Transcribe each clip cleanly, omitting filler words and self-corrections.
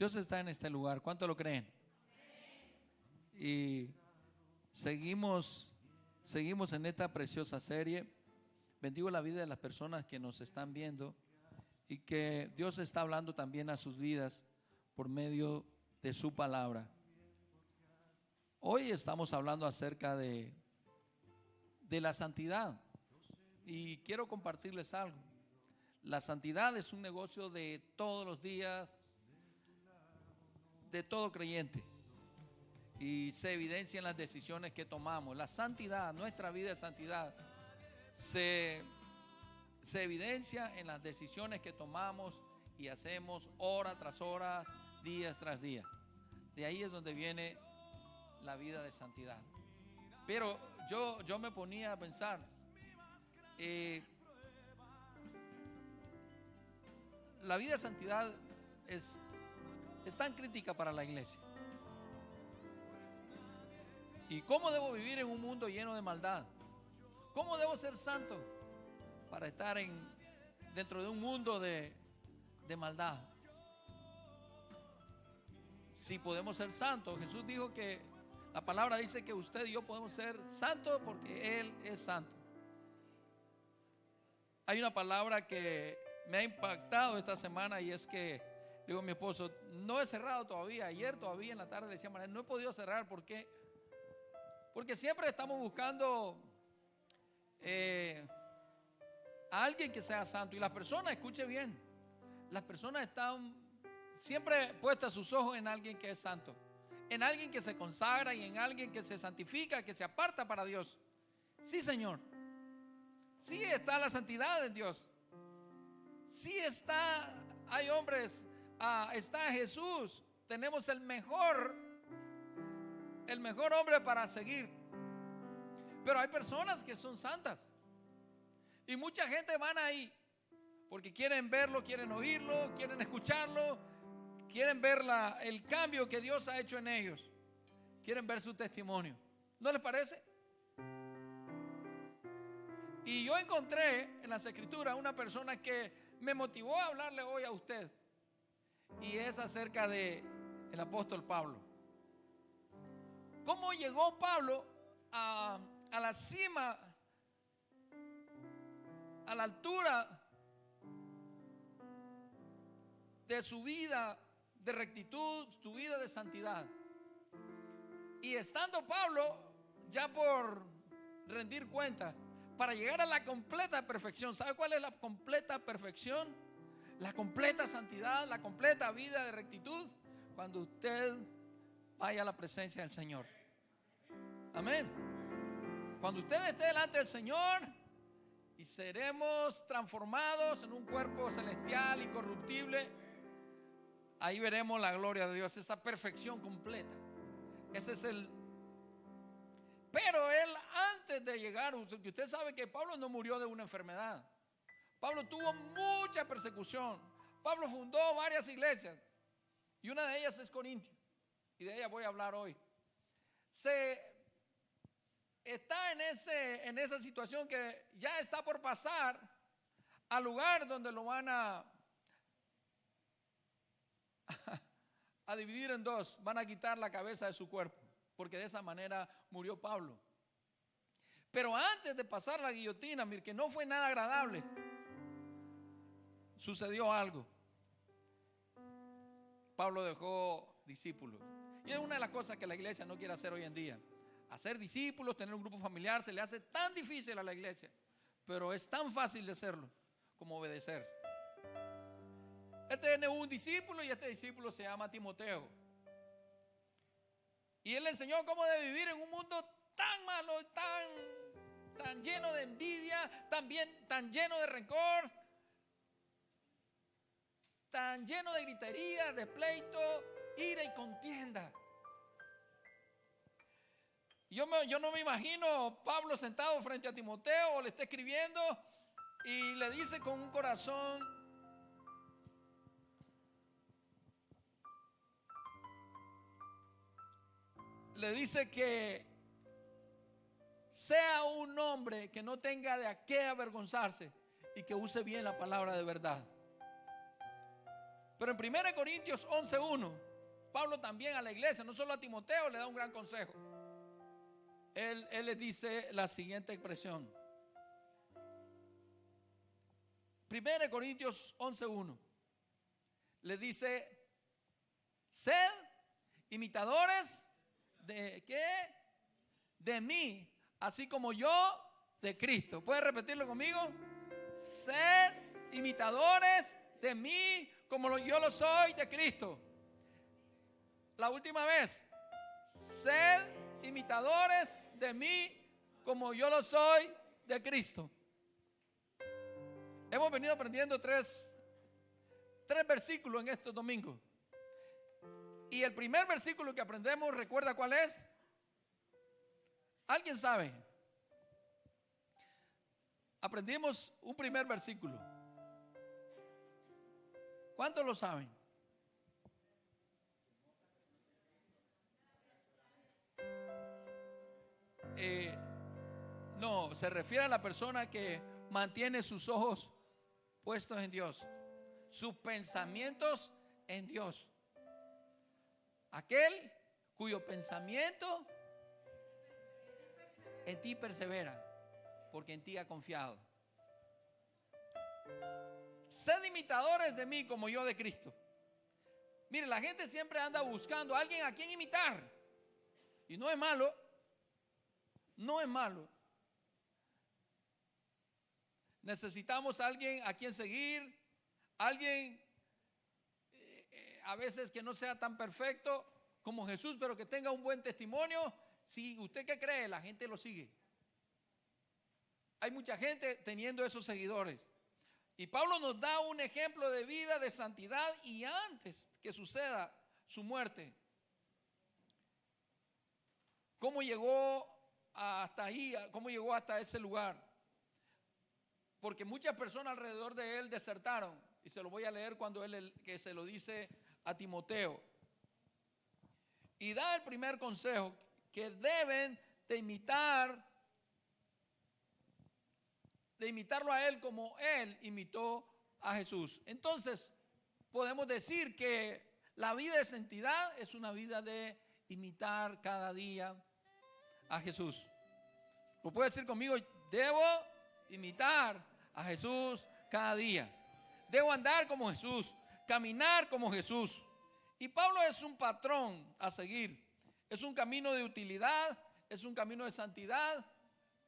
Dios está en este lugar. ¿Cuánto lo creen? Y seguimos en esta preciosa serie. Bendigo la vida de las personas que nos están viendo y que Dios está hablando también a sus vidas por medio de su palabra. Hoy estamos hablando acerca de la santidad y quiero compartirles algo. La santidad es un negocio de todos los días, de todo creyente, y se evidencia en las decisiones que tomamos. La santidad, nuestra vida de santidad, se evidencia en las decisiones que tomamos y hacemos hora tras hora, día tras día. De ahí es donde viene la vida de santidad. Pero yo me ponía a pensar, la vida de santidad es tan crítica para la iglesia. ¿Y cómo debo vivir en un mundo lleno de maldad? ¿Cómo debo ser santo para estar dentro de un mundo de maldad? Si podemos ser santos, Jesús dijo que la palabra dice que usted y yo podemos ser santos porque Él es santo. Hay una palabra que me ha impactado esta semana y es que, digo a mi esposo, no he cerrado todavía. Ayer todavía en la tarde le decía, no he podido cerrar. ¿Por qué? Porque siempre estamos buscando a alguien que sea santo. Y las personas, escuche bien, las personas están siempre puestas sus ojos en alguien que es santo, en alguien que se consagra y en alguien que se santifica, que se aparta para Dios. Sí, Señor. Sí está la santidad en Dios. Sí está, hay hombres, está Jesús. Tenemos el mejor hombre para seguir. Pero hay personas que son santas. Y mucha gente van ahí porque quieren verlo, quieren oírlo, quieren escucharlo, quieren ver el cambio que Dios ha hecho en ellos. Quieren ver su testimonio. ¿No les parece? Y yo encontré en las escrituras una persona que me motivó a hablarle hoy a usted. Y es acerca del apóstol Pablo. ¿Cómo llegó Pablo a la cima, a la altura de su vida de rectitud, su vida de santidad? Y estando Pablo ya por rendir cuentas, para llegar a la completa perfección. ¿Sabe cuál es la completa perfección? La completa santidad, la completa vida de rectitud, cuando usted vaya a la presencia del Señor. Amén. Cuando usted esté delante del Señor y seremos transformados en un cuerpo celestial, incorruptible, ahí veremos la gloria de Dios, esa perfección completa. Ese es Pero él, antes de llegar, usted sabe que Pablo no murió de una enfermedad. Pablo tuvo mucha persecución. Pablo fundó varias iglesias y una de ellas es Corintio, y de ella voy a hablar hoy. Está en esa situación que ya está por pasar al lugar donde lo van a dividir en dos. Van a quitar la cabeza de su cuerpo, porque de esa manera murió Pablo. Pero antes de pasar la guillotina, mire, que no fue nada agradable, sucedió algo. Pablo dejó discípulos. Y es una de las cosas que la iglesia no quiere hacer hoy en día. Hacer discípulos, tener un grupo familiar, se le hace tan difícil a la iglesia, pero es tan fácil de hacerlo como obedecer. Él tiene un discípulo y este discípulo se llama Timoteo. Y él le enseñó cómo de vivir en un mundo tan malo, tan lleno de envidia, tan lleno de rencor, tan lleno de gritería, de pleito, ira y contienda. Yo no me imagino Pablo sentado frente a Timoteo, o le está escribiendo y le dice con un corazón: le dice que sea un hombre que no tenga de a qué avergonzarse y que use bien la palabra de verdad. Pero en 1 Corintios 11:1, Pablo también a la iglesia, no solo a Timoteo, le da un gran consejo. Él les dice la siguiente expresión. 1 Corintios 11:1 le dice: sed imitadores de ¿qué? De mí, así como yo de Cristo. ¿Puede repetirlo conmigo? Sed imitadores de mí, como yo lo soy de Cristo. La última vez. Sed imitadores de mí, como yo lo soy de Cristo. Hemos venido aprendiendo tres versículos en estos domingos. Y el primer versículo que aprendemos, ¿recuerda cuál es? ¿Alguien sabe? Aprendimos un primer versículo. ¿Cuántos lo saben? No, se refiere a la persona que mantiene sus ojos puestos en Dios, sus pensamientos en Dios. Aquel cuyo pensamiento en ti persevera, porque en ti ha confiado. Sed imitadores de mí, como yo de Cristo. Mire, la gente siempre anda buscando a alguien a quien imitar. Y no es malo. No es malo. Necesitamos a alguien a quien seguir, alguien a veces que no sea tan perfecto como Jesús, pero que tenga un buen testimonio. Si usted ¿qué cree? La gente lo sigue. Hay mucha gente teniendo esos seguidores. Y Pablo nos da un ejemplo de vida, de santidad, y antes que suceda su muerte, ¿cómo llegó hasta ahí? ¿Cómo llegó hasta ese lugar? Porque muchas personas alrededor de él desertaron. Y se lo voy a leer cuando él que se lo dice a Timoteo. Y da el primer consejo, que deben de imitarlo a él como él imitó a Jesús. Entonces, podemos decir que la vida de santidad es una vida de imitar cada día a Jesús. ¿Lo puede decir conmigo? Debo imitar a Jesús cada día. Debo andar como Jesús, caminar como Jesús. Y Pablo es un patrón a seguir. Es un camino de utilidad, es un camino de santidad.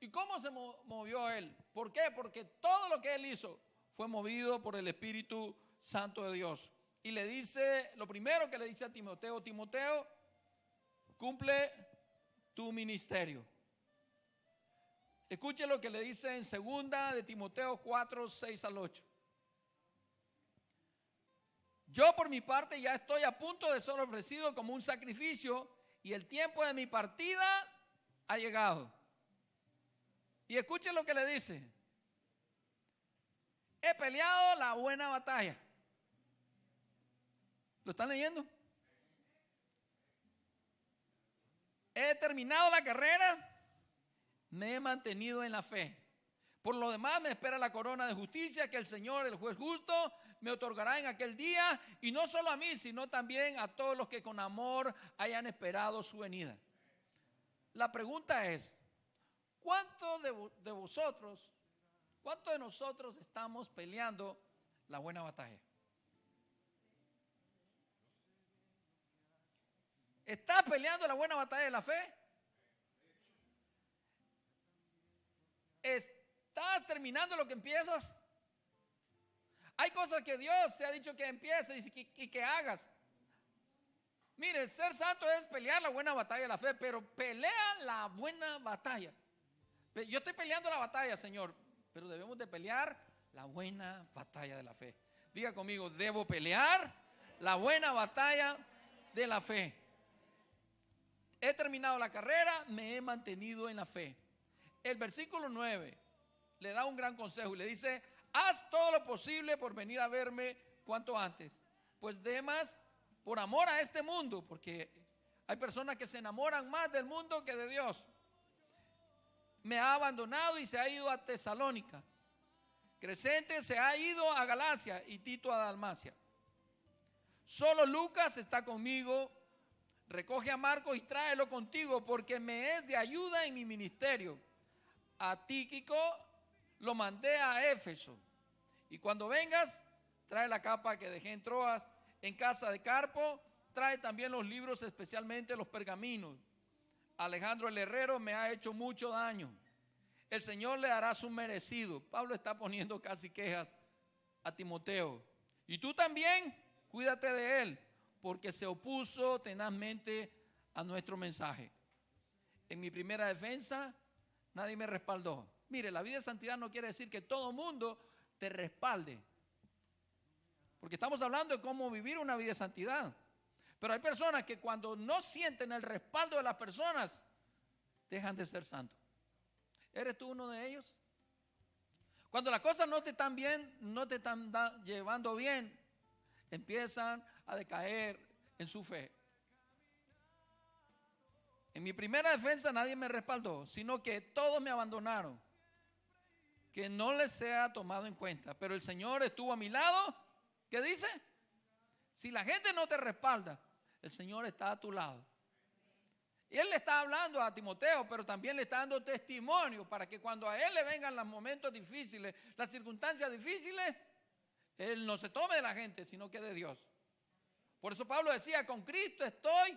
¿Y cómo se movió él? ¿Por qué? Porque todo lo que él hizo fue movido por el Espíritu Santo de Dios. Y le dice, lo primero que le dice a Timoteo: Timoteo, cumple tu ministerio. Escuche lo que le dice en 2 de Timoteo 4, 6 al 8. Yo por mi parte ya estoy a punto de ser ofrecido como un sacrificio, y el tiempo de mi partida ha llegado. Y escuche lo que le dice: he peleado la buena batalla. ¿Lo están leyendo? He terminado la carrera, me he mantenido en la fe. Por lo demás me espera la corona de justicia que el Señor, el juez justo, me otorgará en aquel día, y no solo a mí, sino también a todos los que con amor hayan esperado su venida. La pregunta es: ¿cuántos de vosotros, cuántos de nosotros estamos peleando la buena batalla? ¿Estás peleando la buena batalla de la fe? ¿Estás terminando lo que empiezas? Hay cosas que Dios te ha dicho que empieces y que hagas. Mire, ser santo es pelear la buena batalla de la fe, pero pelea la buena batalla. Yo estoy peleando la batalla, Señor, pero debemos de pelear la buena batalla de la fe. Diga conmigo: debo pelear la buena batalla de la fe. He terminado la carrera, me he mantenido en la fe. El versículo 9 le da un gran consejo y le dice: haz todo lo posible por venir a verme cuanto antes, pues Demas, por amor a este mundo, porque hay personas que se enamoran más del mundo que de Dios, me ha abandonado y se ha ido a Tesalónica. Crescente se ha ido a Galacia y Tito a Dalmacia. Solo Lucas está conmigo. Recoge a Marcos y tráelo contigo, porque me es de ayuda en mi ministerio. A Tíquico lo mandé a Éfeso. Y cuando vengas, trae la capa que dejé en Troas, en casa de Carpo. Trae también los libros, especialmente los pergaminos. Alejandro el herrero me ha hecho mucho daño. El Señor le dará su merecido. Pablo está poniendo casi quejas a Timoteo. Y tú también, cuídate de él, porque se opuso tenazmente a nuestro mensaje. En mi primera defensa, nadie me respaldó. Mire, la vida de santidad no quiere decir que todo mundo te respalde, porque estamos hablando de cómo vivir una vida de santidad. Pero hay personas que cuando no sienten el respaldo de las personas, dejan de ser santos. ¿Eres tú uno de ellos? Cuando las cosas no te están bien, no te están llevando bien, empiezan a decaer en su fe. En mi primera defensa nadie me respaldó, sino que todos me abandonaron, que no les sea tomado en cuenta. Pero el Señor estuvo a mi lado. ¿Qué dice? Si la gente no te respalda, el Señor está a tu lado. Y Él le está hablando a Timoteo, pero también le está dando testimonio para que cuando a Él le vengan los momentos difíciles, las circunstancias difíciles, Él no se tome de la gente, sino que de Dios. Por eso Pablo decía, con Cristo estoy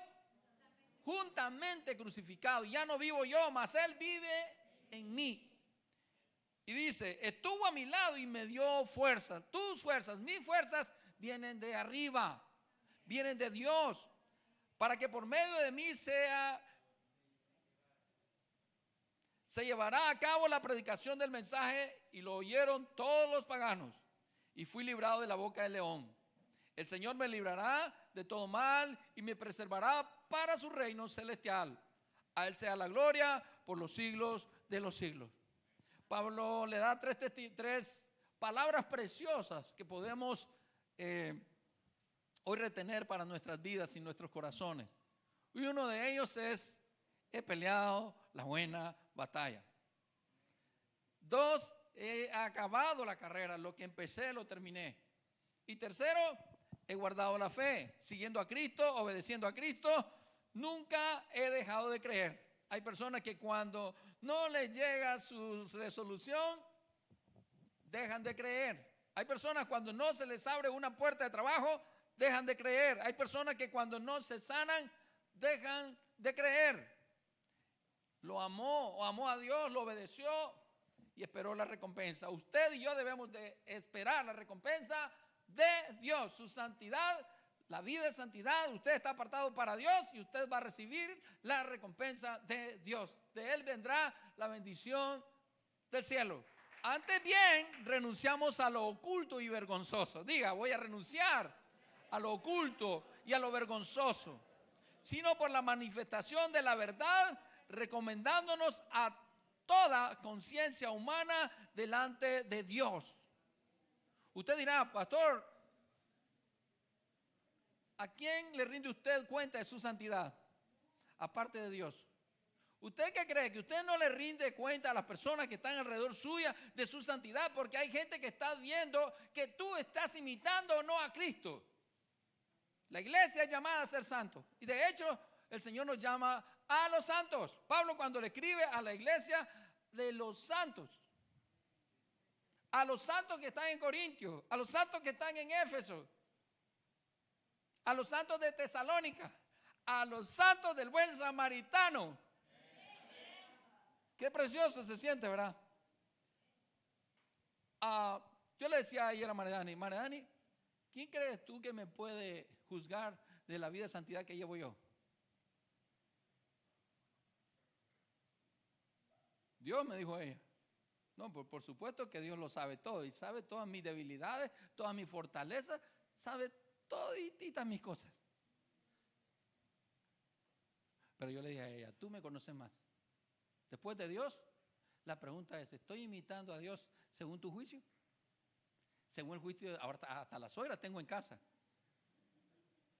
juntamente crucificado. Y ya no vivo yo, mas Él vive en mí. Y dice, estuvo a mi lado y me dio fuerza. Tus fuerzas, mis fuerzas vienen de arriba, vienen de Dios, para que por medio de mí se llevará a cabo la predicación del mensaje. Y lo oyeron todos los paganos. Y fui librado de la boca del león. El Señor me librará de todo mal y me preservará para su reino celestial. A Él sea la gloria por los siglos de los siglos. Pablo le da tres palabras preciosas que podemos hoy retener para nuestras vidas y nuestros corazones. Y uno de ellos es, he peleado la buena batalla. 2, he acabado la carrera, lo que empecé lo terminé. Y tercero, he guardado la fe, siguiendo a Cristo, obedeciendo a Cristo, nunca he dejado de creer. Hay personas que cuando no les llega su resolución, dejan de creer. Hay personas cuando no se les abre una puerta de trabajo, dejan de creer. Hay personas que cuando no se sanan, dejan de creer. Lo amó, o amó a Dios, lo obedeció y esperó la recompensa. Usted y yo debemos de esperar la recompensa de Dios, su santidad, la vida de santidad. Usted está apartado para Dios y usted va a recibir la recompensa de Dios. De Él vendrá la bendición del cielo. Antes bien, renunciamos a lo oculto y vergonzoso. Diga, voy a renunciar a lo oculto y a lo vergonzoso, sino por la manifestación de la verdad, recomendándonos a toda conciencia humana delante de Dios. Usted dirá, pastor, ¿a quién le rinde usted cuenta de su santidad? Aparte de Dios. ¿Usted qué cree? ¿Que usted no le rinde cuenta a las personas que están alrededor suya de su santidad? Porque hay gente que está viendo que tú estás imitando o no a Cristo. La iglesia es llamada a ser santos. Y de hecho, el Señor nos llama a los santos. Pablo cuando le escribe a la iglesia de los santos, a los santos que están en Corintios, a los santos que están en Éfeso, a los santos de Tesalónica, a los santos del buen samaritano. Qué precioso se siente, ¿verdad? Yo le decía ayer a Maredani, ¿quién crees tú que me puede juzgar de la vida de santidad que llevo yo? Dios, me dijo ella. No, por supuesto que Dios lo sabe todo y sabe todas mis debilidades, todas mis fortalezas, sabe todititas mis cosas. Pero yo le dije a ella, tú me conoces más. Después de Dios, la pregunta es, ¿estoy imitando a Dios según tu juicio? Según el juicio, ahora hasta la suegra tengo en casa.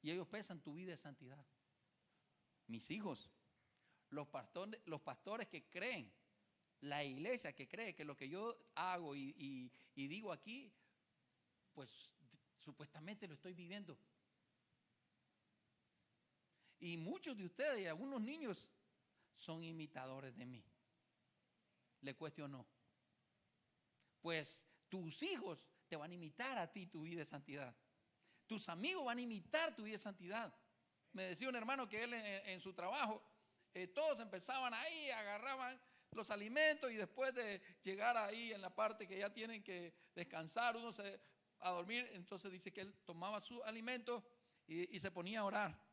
Y ellos pesan tu vida de santidad. Mis hijos, los pastores que creen, la iglesia que cree que lo que yo hago y digo aquí, pues supuestamente lo estoy viviendo. Y muchos de ustedes y algunos niños son imitadores de mí. ¿Le cueste o no? Pues tus hijos te van a imitar a ti tu vida de santidad. Tus amigos van a imitar tu vida de santidad. Me decía un hermano que él en su trabajo, todos empezaban ahí, agarraban los alimentos y después de llegar ahí en la parte que ya tienen que descansar, a dormir, entonces dice que él tomaba sus alimentos y se ponía a orar.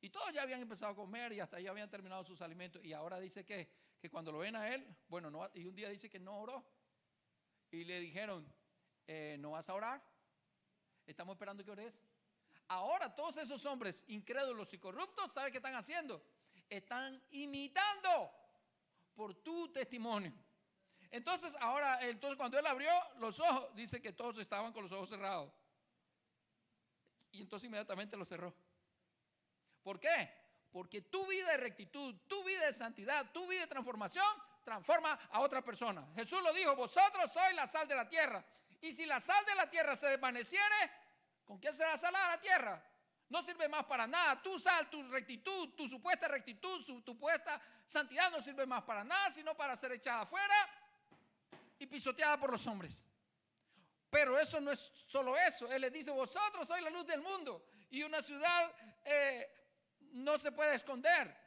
Y todos ya habían empezado a comer y hasta ya habían terminado sus alimentos. Y ahora dice que cuando lo ven a él, bueno, no, y un día dice que no oró. Y le dijeron, ¿no vas a orar? Estamos esperando que ores. Ahora todos esos hombres incrédulos y corruptos, ¿sabe qué están haciendo? Están imitando por tu testimonio. Entonces cuando él abrió los ojos, dice que todos estaban con los ojos cerrados. Y entonces inmediatamente los cerró. ¿Por qué? Porque tu vida de rectitud, tu vida de santidad, tu vida de transformación, transforma a otra persona. Jesús lo dijo, vosotros sois la sal de la tierra. Y si la sal de la tierra se desvaneciere, ¿con qué será salada la tierra? No sirve más para nada. Tu sal, tu rectitud, tu supuesta rectitud, tu supuesta santidad no sirve más para nada, sino para ser echada afuera y pisoteada por los hombres. Pero eso no es solo eso. Él les dice, vosotros sois la luz del mundo. Y una ciudad no se puede esconder.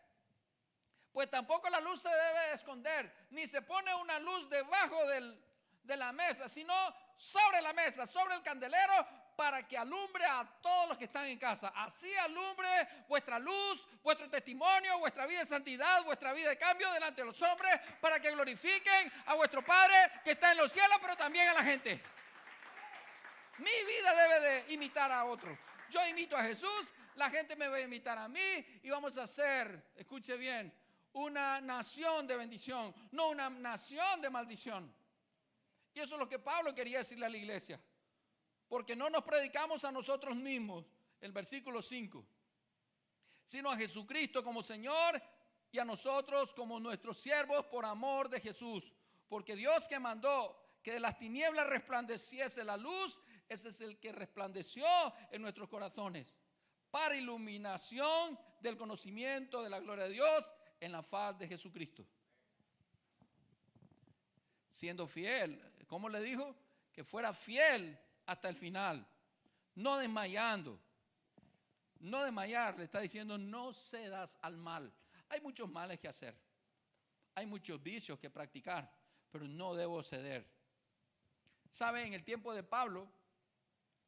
Pues tampoco la luz se debe esconder, ni se pone una luz debajo de la mesa, sino sobre la mesa, sobre el candelero, para que alumbre a todos los que están en casa. Así alumbre vuestra luz, vuestro testimonio, vuestra vida de santidad, vuestra vida de cambio delante de los hombres, para que glorifiquen a vuestro Padre que está en los cielos, pero también a la gente. Mi vida debe de imitar a otro. Yo imito a Jesús, la gente me va a imitar a mí y vamos a ser, escuche bien, una nación de bendición, no una nación de maldición. Y eso es lo que Pablo quería decirle a la iglesia. Porque no nos predicamos a nosotros mismos, el versículo 5, sino a Jesucristo como Señor y a nosotros como nuestros siervos por amor de Jesús. Porque Dios que mandó que de las tinieblas resplandeciese la luz, ese es el que resplandeció en nuestros corazones, para iluminación del conocimiento de la gloria de Dios en la faz de Jesucristo. Siendo fiel, ¿cómo le dijo? Que fuera fiel hasta el final, no desmayando. No desmayar, le está diciendo, no cedas al mal. Hay muchos males que hacer, hay muchos vicios que practicar, pero no debo ceder. ¿Sabe? En el tiempo de Pablo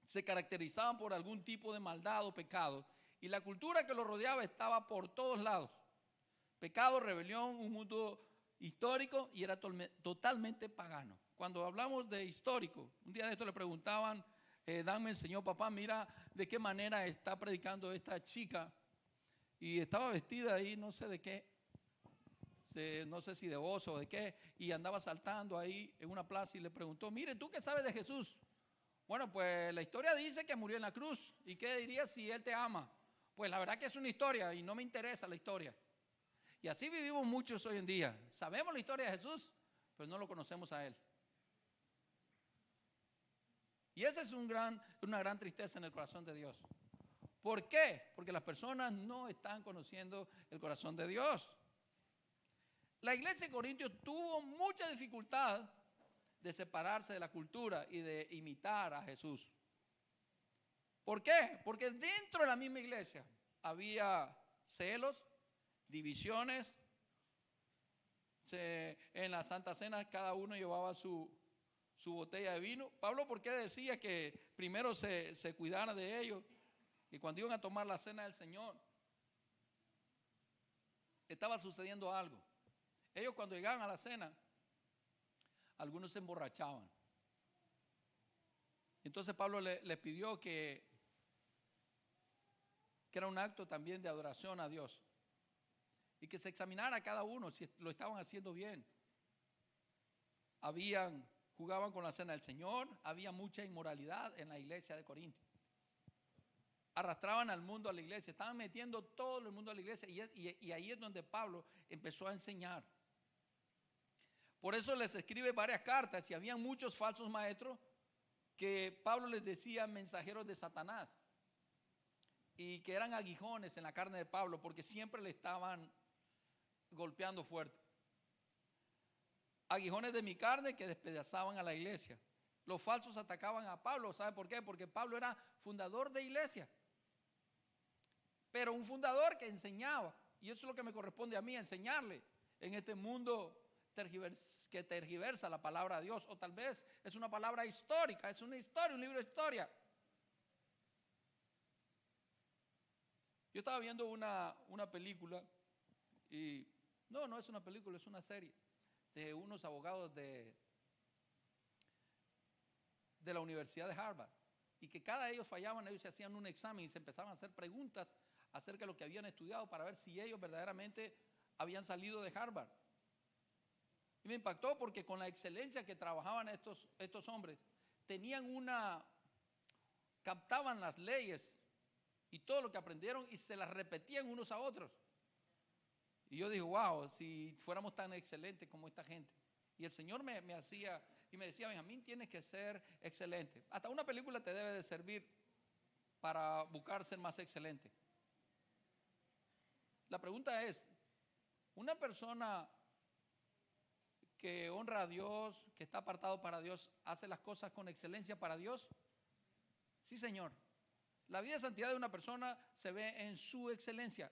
se caracterizaban por algún tipo de maldad o pecado, y la cultura que lo rodeaba estaba por todos lados. Pecado, rebelión, un mundo histórico, y era totalmente pagano. Cuando hablamos de histórico, un día de esto le preguntaban, Dan me enseñó, papá, mira de qué manera está predicando esta chica, y estaba vestida ahí, no sé de qué, no sé si de oso o de qué, y andaba saltando ahí en una plaza y le preguntó, mire, ¿tú qué sabes de Jesús? Bueno, pues la historia dice que murió en la cruz. ¿Y qué dirías si Él te ama? Pues la verdad que es una historia y no me interesa la historia. Y así vivimos muchos hoy en día. Sabemos la historia de Jesús, pero no lo conocemos a Él. Y esa es una gran tristeza en el corazón de Dios. ¿Por qué? Porque las personas no están conociendo el corazón de Dios. La iglesia de Corintios tuvo mucha dificultad de separarse de la cultura y de imitar a Jesús. ¿Por qué? Porque dentro de la misma iglesia había celos, divisiones. En la Santa Cena cada uno llevaba su botella de vino. Pablo, ¿por qué decía que primero se cuidara de ellos? Y cuando iban a tomar la cena del Señor, estaba sucediendo algo. Ellos cuando llegaban a la cena, algunos se emborrachaban. Entonces Pablo les pidió que era un acto también de adoración a Dios, y que se examinara cada uno si lo estaban haciendo bien. Jugaban con la cena del Señor, había mucha inmoralidad en la iglesia de Corinto. Arrastraban al mundo a la iglesia, estaban metiendo todo el mundo a la iglesia, y ahí es donde Pablo empezó a enseñar. Por eso les escribe varias cartas, y había muchos falsos maestros que Pablo les decía mensajeros de Satanás. y que eran aguijones en la carne de Pablo porque siempre le estaban golpeando fuerte. Aguijones de mi carne que despedazaban a la iglesia. Los falsos atacaban a Pablo. ¿Sabe por qué? Porque Pablo era fundador de iglesias, pero un fundador que enseñaba. Y eso es lo que me corresponde a mí, enseñarle en este mundo que tergiversa la palabra de Dios. O tal vez es una palabra histórica, es una historia, un libro de historia. Yo estaba viendo una película y no es una película, es una serie de unos abogados de la Universidad de Harvard, y que cada ellos fallaban, ellos se hacían un examen y se empezaban a hacer preguntas acerca de lo que habían estudiado para ver si ellos verdaderamente habían salido de Harvard. Y me impactó porque con la excelencia que trabajaban estos hombres, captaban las leyes y todo lo que aprendieron y se las repetían unos a otros. Y yo dije, wow, si fuéramos tan excelentes como esta gente. Y el Señor me hacía y me decía, Benjamín, tienes que ser excelente. Hasta una película te debe de servir para buscar ser más excelente. La pregunta es, ¿una persona que honra a Dios, que está apartado para Dios, hace las cosas con excelencia para Dios? Sí, Señor. La vida de santidad de una persona se ve en su excelencia.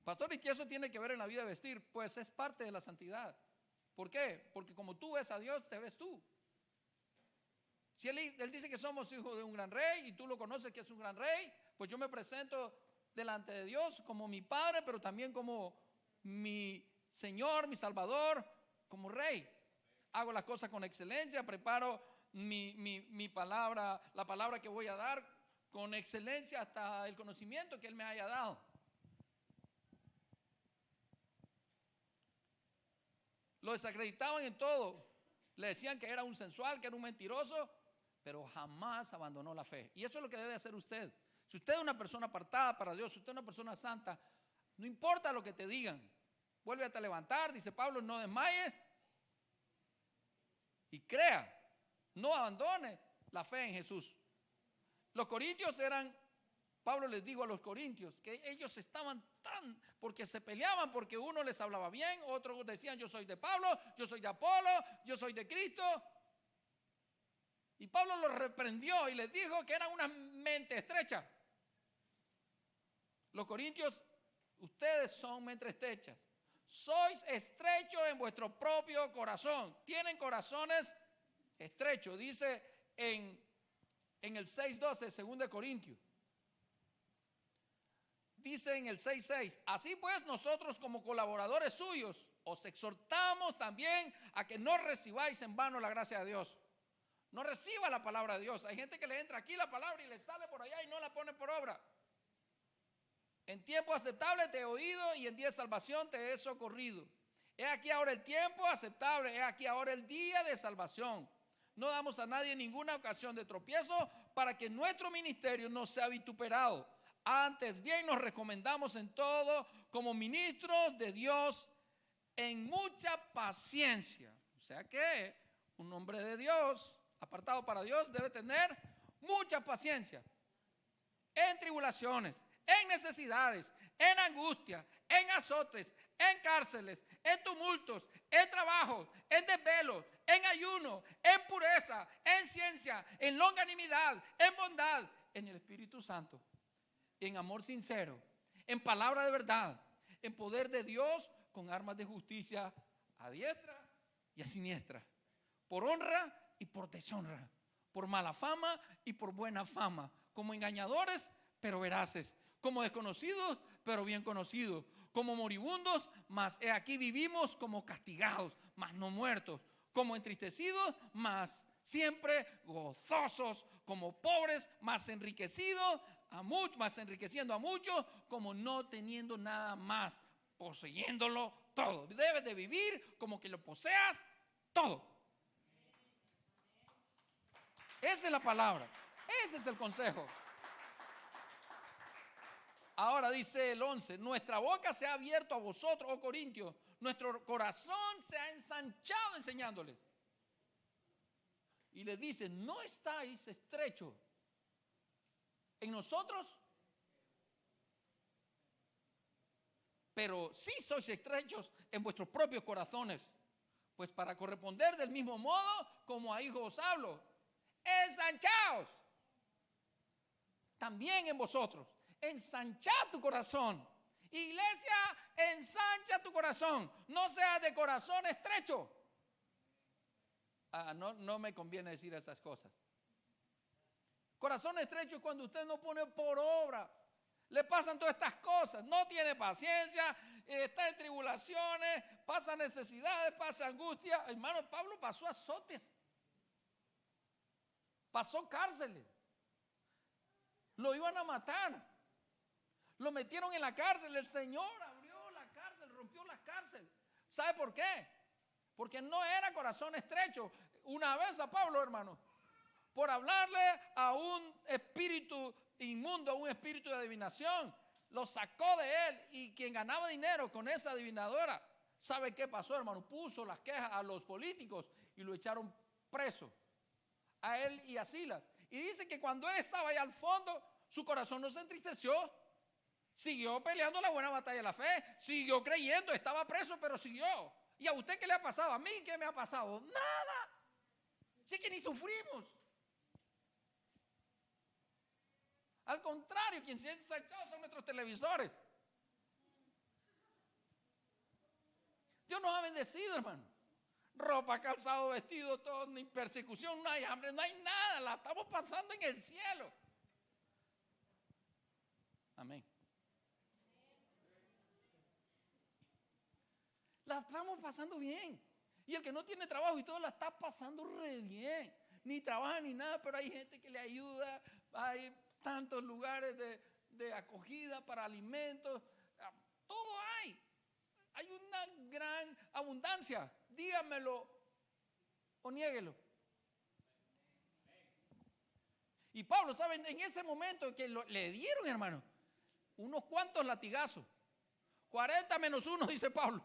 Pastor, ¿y qué eso tiene que ver en la vida de vestir? Pues es parte de la santidad. ¿Por qué? Porque como tú ves a Dios, te ves tú. Si él dice que somos hijos de un gran rey y tú lo conoces que es un gran rey, pues yo me presento delante de Dios como mi Padre, pero también como mi Señor, mi Salvador, como rey. Hago las cosas con excelencia, preparo mi palabra, la palabra que voy a dar con excelencia hasta el conocimiento que Él me haya dado. Lo desacreditaban en todo. Le decían que era un sensual, que era un mentiroso, pero jamás abandonó la fe. Y eso es lo que debe hacer usted. Si usted es una persona apartada para Dios, si usted es una persona santa, no importa lo que te digan, vuélvete a levantar, dice Pablo, no desmayes y crea, no abandone la fe en Jesús. Los corintios Pablo les dijo a los corintios que ellos estaban porque se peleaban porque uno les hablaba bien, otros decían yo soy de Pablo, yo soy de Apolo, yo soy de Cristo. Y Pablo los reprendió y les dijo que eran una mente estrecha. Los corintios, ustedes son mentes estrechas. Sois estrechos en vuestro propio corazón. Tienen corazones estrechos, dice en el 6:12, 2 de Corintios. Dice en el 6:6, así pues nosotros como colaboradores suyos os exhortamos también a que no recibáis en vano la gracia de Dios. No reciba la palabra de Dios. Hay gente que le entra aquí la palabra y le sale por allá y no la pone por obra. En tiempo aceptable te he oído y en día de salvación te he socorrido. He aquí ahora el tiempo aceptable, he aquí ahora el día de salvación. No damos a nadie ninguna ocasión de tropiezo para que nuestro ministerio no sea vituperado. Antes bien nos recomendamos en todo como ministros de Dios en mucha paciencia. O sea que un hombre de Dios, apartado para Dios, debe tener mucha paciencia en tribulaciones, en necesidades, en angustia, en azotes, en cárceles, en tumultos, en trabajos, en desvelos, en ayuno, en pureza, en ciencia, en longanimidad, en bondad, en el Espíritu Santo, en amor sincero, en palabra de verdad, en poder de Dios, con armas de justicia a diestra y a siniestra, por honra y por deshonra, por mala fama y por buena fama, como engañadores pero veraces, como desconocidos pero bien conocidos, como moribundos, mas he aquí vivimos, como castigados, mas no muertos, como entristecidos, mas siempre gozosos, como pobres, mas enriquecidos más enriqueciendo a muchos, como no teniendo nada más, poseyéndolo todo. Debes de vivir como que lo poseas todo. Esa es la palabra, ese es el consejo. Ahora dice el 11, nuestra boca se ha abierto a vosotros, oh Corintios, nuestro corazón se ha ensanchado enseñándoles. Y les dice, no estáis estrechos, en nosotros, pero sí sois estrechos en vuestros propios corazones, pues para corresponder del mismo modo como a hijos os hablo, ensanchaos también en vosotros, ensanchad tu corazón. Iglesia, ensancha tu corazón, no seas de corazón estrecho. No me conviene decir esas cosas. Corazón estrecho es cuando usted no pone por obra. Le pasan todas estas cosas, no tiene paciencia, está en tribulaciones, pasa necesidades, pasa angustia. Hermano, Pablo pasó azotes, pasó cárceles, lo iban a matar, lo metieron en la cárcel. El Señor abrió la cárcel, rompió la cárcel. ¿Sabe por qué? Porque no era corazón estrecho. Una vez a Pablo, hermano, por hablarle a un espíritu inmundo, a un espíritu de adivinación, lo sacó de él, y quien ganaba dinero con esa adivinadora, ¿sabe qué pasó, hermano? Puso las quejas a los políticos y lo echaron preso, a él y a Silas. Y dice que cuando él estaba allá al fondo, su corazón no se entristeció, siguió peleando la buena batalla de la fe, siguió creyendo, estaba preso, pero siguió. ¿Y a usted qué le ha pasado? ¿A mí qué me ha pasado? Nada. Sí que ni sufrimos. Al contrario, quien se ha ensanchado son nuestros televisores. Dios nos ha bendecido, hermano. Ropa, calzado, vestido, todo, ni persecución, no hay hambre, no hay nada. La estamos pasando en el cielo. Amén. La estamos pasando bien. Y el que no tiene trabajo y todo la está pasando re bien. Ni trabaja ni nada, pero hay gente que le ayuda. Hay tantos lugares de acogida para alimentos. Todo hay. Hay una gran abundancia. Dígamelo o niéguelo. Y Pablo, ¿saben? En ese momento que le dieron, hermano, unos cuantos latigazos. 40 menos 1, dice Pablo.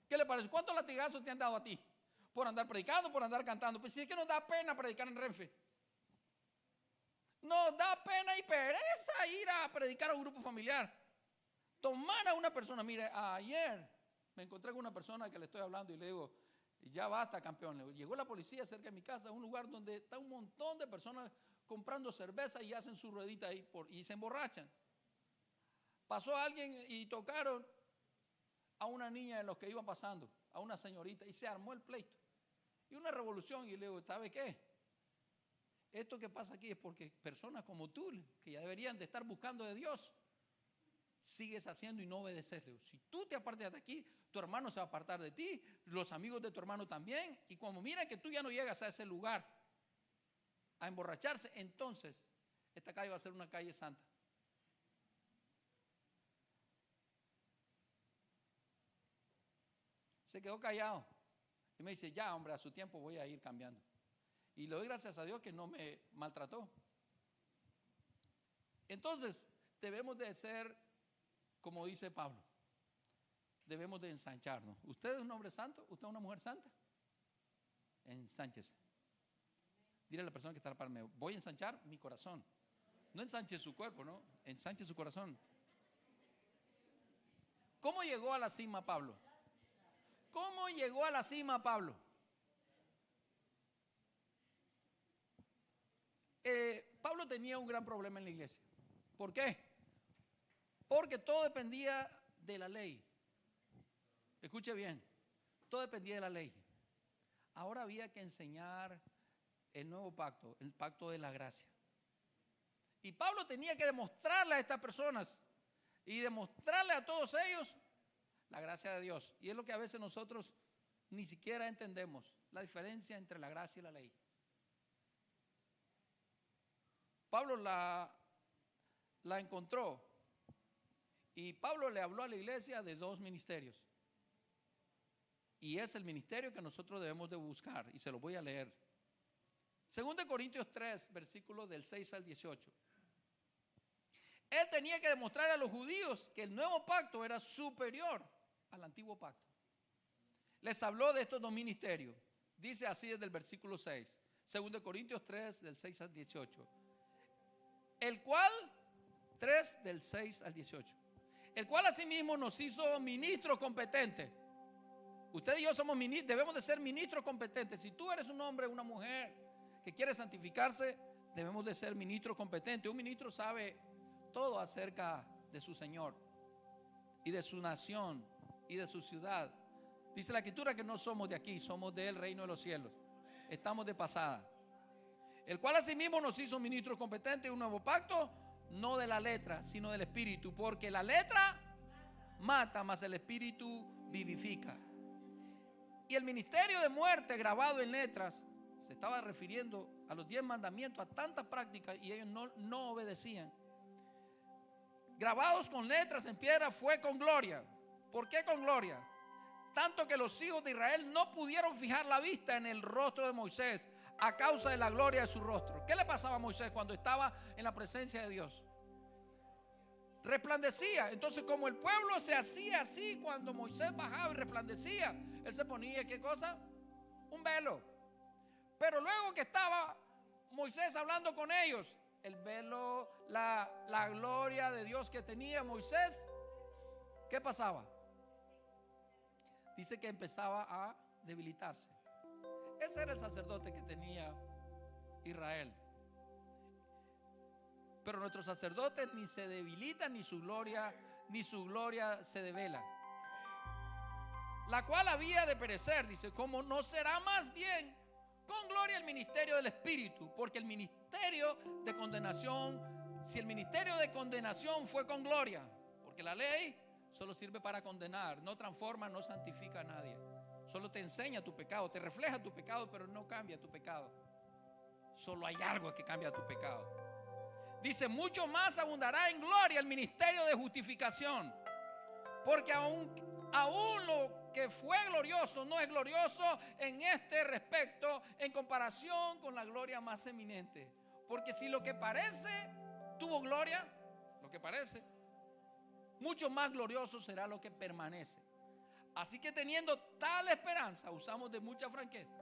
¿Qué le parece? ¿Cuántos latigazos te han dado a ti? Por andar predicando, por andar cantando. Pues si es que nos da pena predicar en Renfe. Nos da pena y pereza ir a predicar a un grupo familiar. Tomar a una persona. Mire, ayer me encontré con una persona que le estoy hablando y le digo, ya basta, campeón. Llegó la policía cerca de mi casa, a un lugar donde está un montón de personas comprando cerveza y hacen su ruedita ahí y se emborrachan. Pasó alguien y tocaron a una niña de los que iban pasando, a una señorita, y se armó el pleito. Y una revolución, y le digo, ¿sabe qué? Esto que pasa aquí es porque personas como tú, que ya deberían de estar buscando de Dios, sigues haciendo y no obedecerle. Si tú te apartas de aquí, tu hermano se va a apartar de ti, los amigos de tu hermano también, y cuando mira que tú ya no llegas a ese lugar a emborracharse, entonces esta calle va a ser una calle santa. Se quedó callado y me dice, ya hombre, a su tiempo voy a ir cambiando. Y le doy gracias a Dios que no me maltrató. Entonces, debemos de ser, como dice Pablo, debemos de ensancharnos. ¿Usted es un hombre santo? ¿Usted es una mujer santa? Ensánchese. Dile a la persona que está para mí, voy a ensanchar mi corazón. No ensanche su cuerpo, ¿no? Ensanche su corazón. ¿Cómo llegó a la cima Pablo? ¿Cómo llegó a la cima Pablo? Pablo tenía un gran problema en la iglesia. ¿Por qué? Porque todo dependía de la ley. Escuche bien, todo dependía de la ley. Ahora había que enseñar el nuevo pacto, el pacto de la gracia. Y Pablo tenía que demostrarle a estas personas y demostrarle a todos ellos la gracia de Dios. Y es lo que a veces nosotros ni siquiera entendemos, la diferencia entre la gracia y la ley. Pablo la encontró y Pablo le habló a la iglesia de dos ministerios. Y es el ministerio que nosotros debemos de buscar y se lo voy a leer. 2 Corintios 3, versículos del 6 al 18. Él tenía que demostrar a los judíos que el nuevo pacto era superior al antiguo pacto. Les habló de estos dos ministerios. Dice así desde el versículo 6. 2 Corintios 3, del 6 al 18. el cual, 3 del 6 al 18, el cual asimismo nos hizo ministros competentes. Usted y yo somos ministros, debemos de ser ministros competentes. Si tú eres un hombre o una mujer que quiere santificarse, debemos de ser ministros competentes. Un ministro sabe todo acerca de su Señor y de su nación y de su ciudad. Dice la Escritura que no somos de aquí, somos del reino de los cielos. Estamos de pasada. El cual asimismo nos hizo ministros competentes, un nuevo pacto, no de la letra, sino del Espíritu, porque la letra mata, mas el Espíritu vivifica. Y el ministerio de muerte grabado en letras se estaba refiriendo a los 10 mandamientos, a tantas prácticas, y ellos no obedecían. Grabados con letras en piedra fue con gloria. ¿Por qué con gloria? Tanto que los hijos de Israel no pudieron fijar la vista en el rostro de Moisés a causa de la gloria de su rostro. ¿Qué le pasaba a Moisés cuando estaba en la presencia de Dios? Resplandecía. Entonces, como el pueblo se hacía así cuando Moisés bajaba y resplandecía, él se ponía, ¿qué cosa? Un velo. Pero luego que estaba Moisés hablando con ellos, el velo, la gloria de Dios que tenía Moisés, ¿qué pasaba? Dice que empezaba a debilitarse. Ese era el sacerdote que tenía Israel. Pero nuestro sacerdote ni se debilita, ni su gloria se devela. La cual había de perecer, dice, como no será más bien con gloria el ministerio del Espíritu, porque el ministerio de condenación, si el ministerio de condenación fue con gloria, porque la ley solo sirve para condenar, no transforma, no santifica a nadie, solo te enseña tu pecado, te refleja tu pecado, pero no cambia tu pecado. Solo hay algo que cambia tu pecado. Dice, mucho más abundará en gloria el ministerio de justificación, porque aún lo que fue glorioso no es glorioso en este respecto en comparación con la gloria más eminente. Porque si lo que parece tuvo gloria, lo que parece, mucho más glorioso será lo que permanece. Así que teniendo tal esperanza, usamos de mucha franqueza.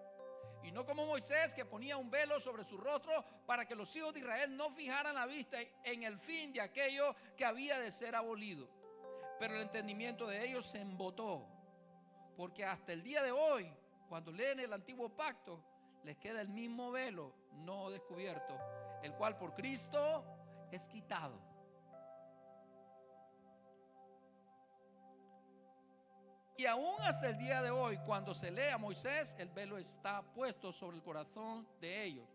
Y no como Moisés, que ponía un velo sobre su rostro para que los hijos de Israel no fijaran la vista en el fin de aquello que había de ser abolido. Pero el entendimiento de ellos se embotó, porque hasta el día de hoy, cuando leen el antiguo pacto, les queda el mismo velo no descubierto, el cual por Cristo es quitado. Y aún hasta el día de hoy, cuando se lee a Moisés, el velo está puesto sobre el corazón de ellos.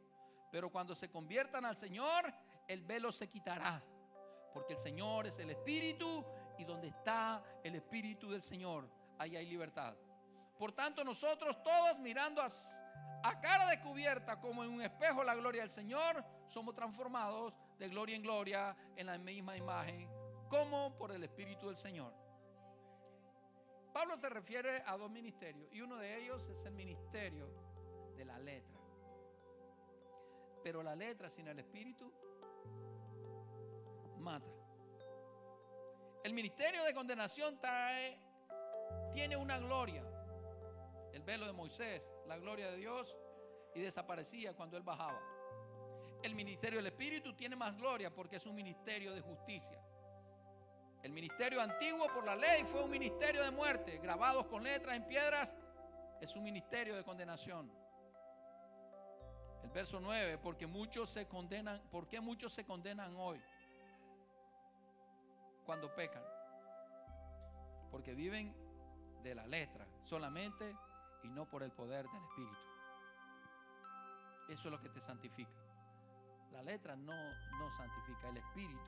Pero cuando se conviertan al Señor, el velo se quitará, porque el Señor es el Espíritu, y donde está el Espíritu del Señor, ahí hay libertad. Por tanto, nosotros todos, mirando a cara descubierta como en un espejo la gloria del Señor, somos transformados de gloria en gloria en la misma imagen, como por el Espíritu del Señor. Pablo se refiere a 2 ministerios, y uno de ellos es el ministerio de la letra. Pero la letra sin el Espíritu mata. El ministerio de condenación tiene una gloria, el velo de Moisés, la gloria de Dios, y desaparecía cuando él bajaba. El ministerio del Espíritu tiene más gloria porque es un ministerio de justicia. El ministerio antiguo por la ley fue un ministerio de muerte, grabados con letras en piedras, es un ministerio de condenación. El verso 9, ¿por qué muchos se condenan hoy cuando pecan? Porque viven de la letra solamente y no por el poder del Espíritu. Eso es lo que te santifica. La letra no santifica, el Espíritu.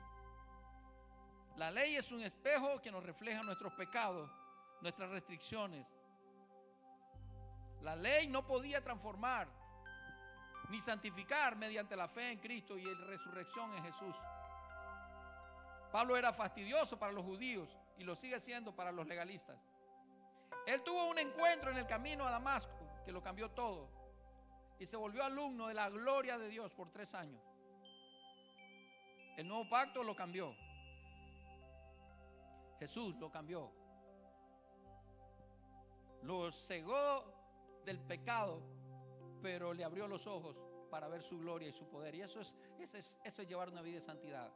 La ley es un espejo que nos refleja nuestros pecados, nuestras restricciones. La ley no podía transformar ni santificar mediante la fe en Cristo y la resurrección en Jesús. Pablo era fastidioso para los judíos y lo sigue siendo para los legalistas. Él tuvo un encuentro en el camino a Damasco que lo cambió todo y se volvió alumno de la gloria de Dios por 3 años. El nuevo pacto lo cambió. Jesús lo cambió. Lo cegó del pecado, pero le abrió los ojos para ver su gloria y su poder. Y eso es llevar una vida de santidad.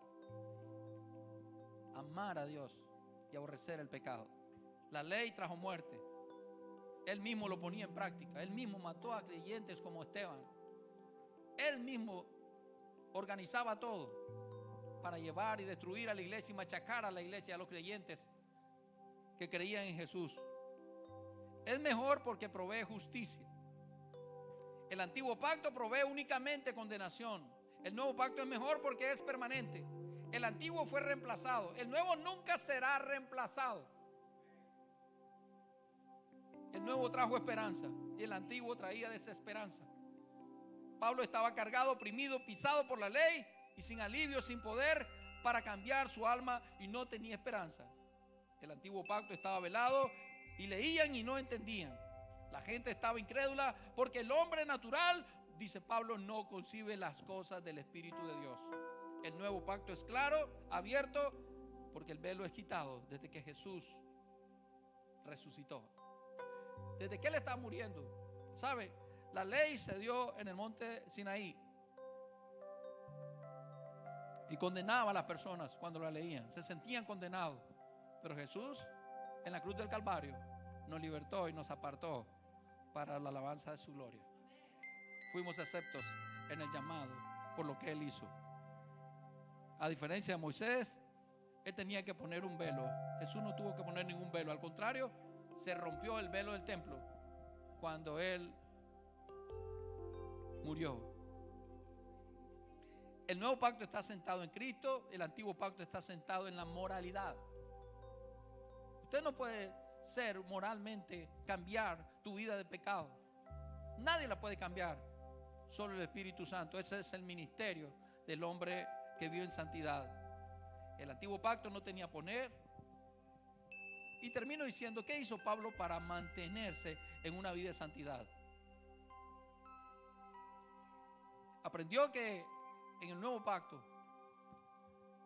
Amar a Dios y aborrecer el pecado. La ley trajo muerte. Él mismo lo ponía en práctica. Él mismo mató a creyentes como Esteban. Él mismo organizaba todo para llevar y destruir a la iglesia y machacar a la iglesia, a los creyentes que creían en Jesús. Es mejor porque provee justicia. El antiguo pacto provee únicamente condenación. El nuevo pacto es mejor porque es permanente. El antiguo fue reemplazado. El nuevo nunca será reemplazado. El nuevo trajo esperanza y el antiguo traía desesperanza. Pablo estaba cargado, oprimido, pisado por la ley y sin alivio, sin poder para cambiar su alma, y no tenía esperanza. El antiguo pacto estaba velado y leían y no entendían. La gente estaba incrédula porque el hombre natural, dice Pablo, no concibe las cosas del Espíritu de Dios. El nuevo pacto es claro, abierto, porque el velo es quitado desde que Jesús resucitó. Desde que Él está muriendo. ¿Sabe? La ley se dio en el monte Sinaí y condenaba a las personas cuando la leían. Se sentían condenados. Pero Jesús, en la cruz del Calvario, nos libertó y nos apartó para la alabanza de su gloria. Fuimos aceptos en el llamado por lo que Él hizo. A diferencia de Moisés, Él tenía que poner un velo. Jesús no tuvo que poner ningún velo. Al contrario, se rompió el velo del templo cuando Él murió. El nuevo pacto está sentado en Cristo. El antiguo pacto está sentado en la moralidad. Usted no puede ser moralmente, cambiar tu vida de pecado. Nadie la puede cambiar, solo el Espíritu Santo. Ese es el ministerio del hombre que vive en santidad. El antiguo pacto no tenía poner. Y termino diciendo, ¿qué hizo Pablo para mantenerse en una vida de santidad? Aprendió que en el nuevo pacto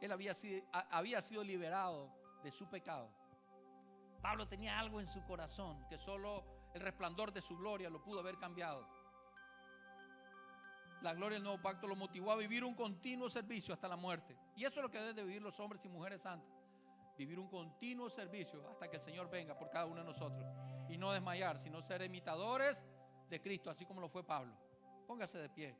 él había sido liberado de su pecado. Pablo tenía algo en su corazón que solo el resplandor de su gloria lo pudo haber cambiado. La gloria del nuevo pacto lo motivó a vivir un continuo servicio hasta la muerte. Y eso es lo que deben de vivir los hombres y mujeres santas. Vivir un continuo servicio hasta que el Señor venga por cada uno de nosotros. Y no desmayar, sino ser imitadores de Cristo, así como lo fue Pablo. Póngase de pie.